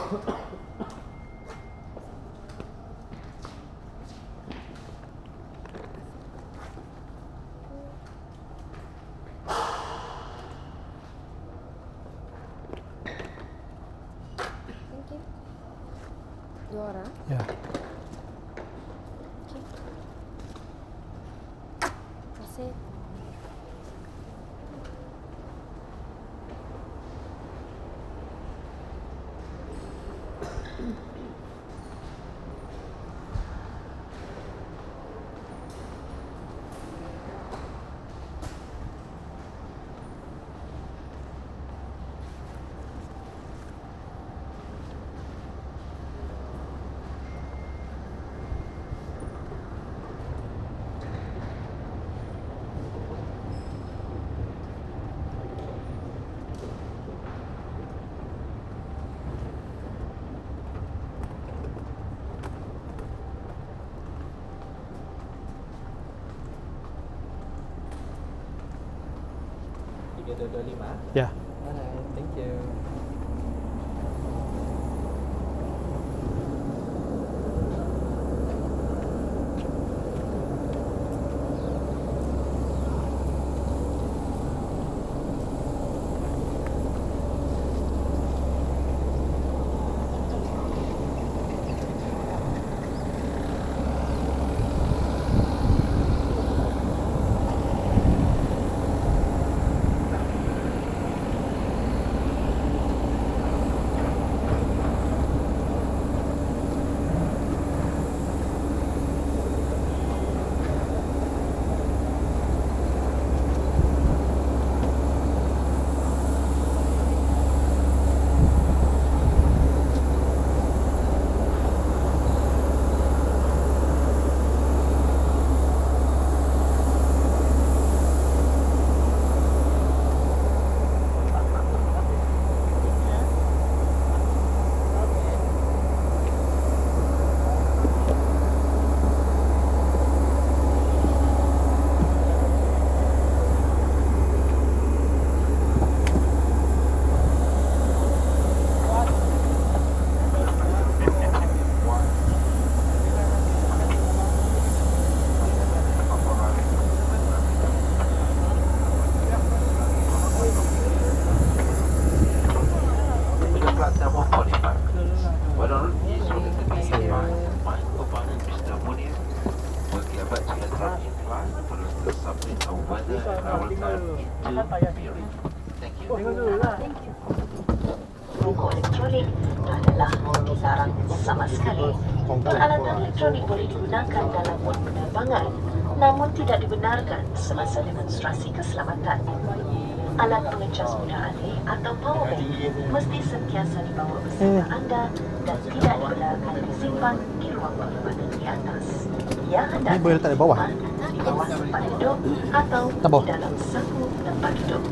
Dua orang? Ya. Okey. Terima kasih. Ya. Alright, thank you. Rokok elektronik adalah dilarang sama sekali. Peralatan elektronik boleh digunakan dalam mod penerbangan, namun tidak dibenarkan semasa demonstrasi keselamatan. Alat pengecas mudah alih atau powerbank mesti sentiasa dibawa bersama anda dan tidak dibenarkan disimpan di ruang perkhidmatan di atas. Ia hendak Ini boleh letak di bawah? di bawah tempat duduk atau Tabur. di dalam saku tempat duduk.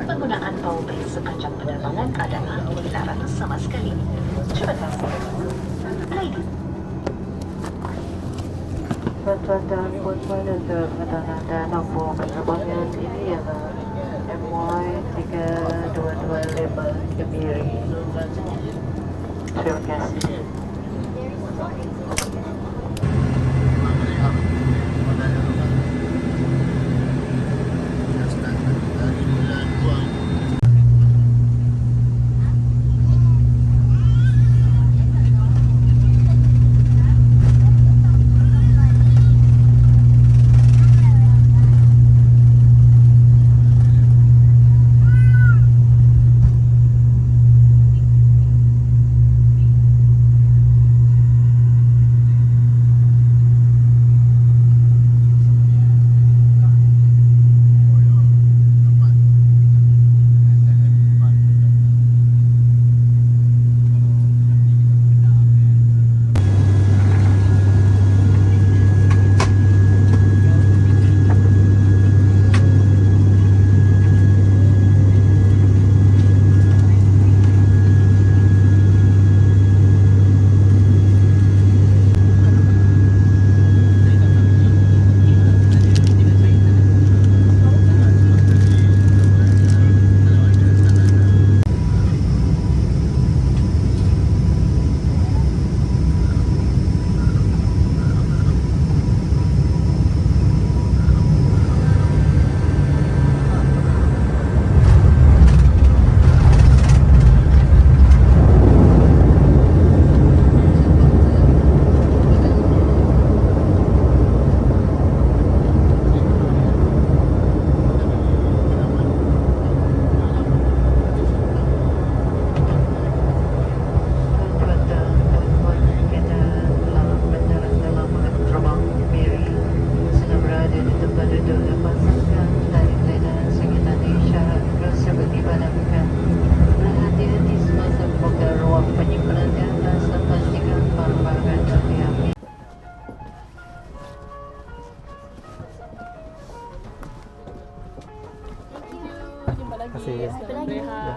Penggunaan powerbank sepanjang penerbangan adalah dilarang sama sekali. Terima kasih. Lady. Bantuan dan bantuan untuk penanganan nombor penerbangan ini ialah MY322 label ke Miri. Terima kasih. pagi. Terima kasih. Selamat berehat.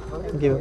Thank you.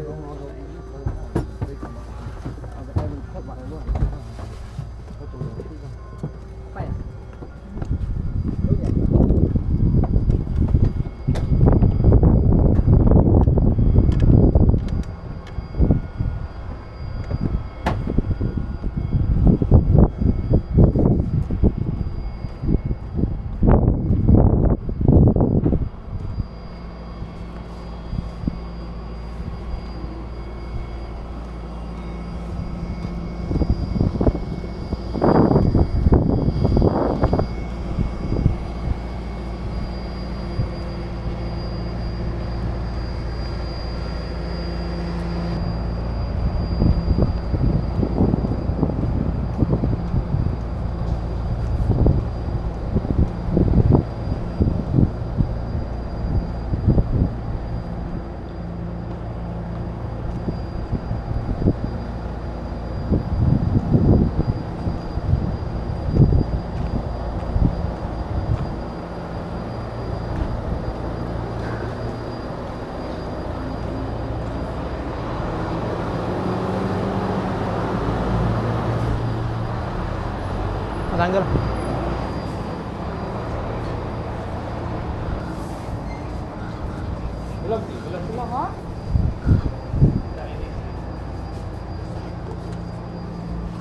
Tanggal.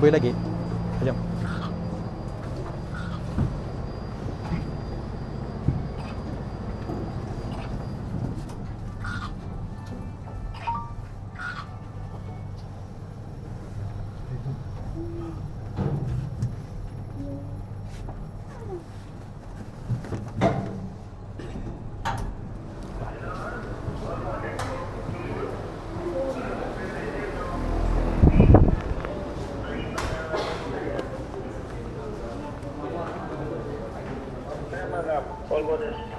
Boleh lagi? Sekejap. All borders.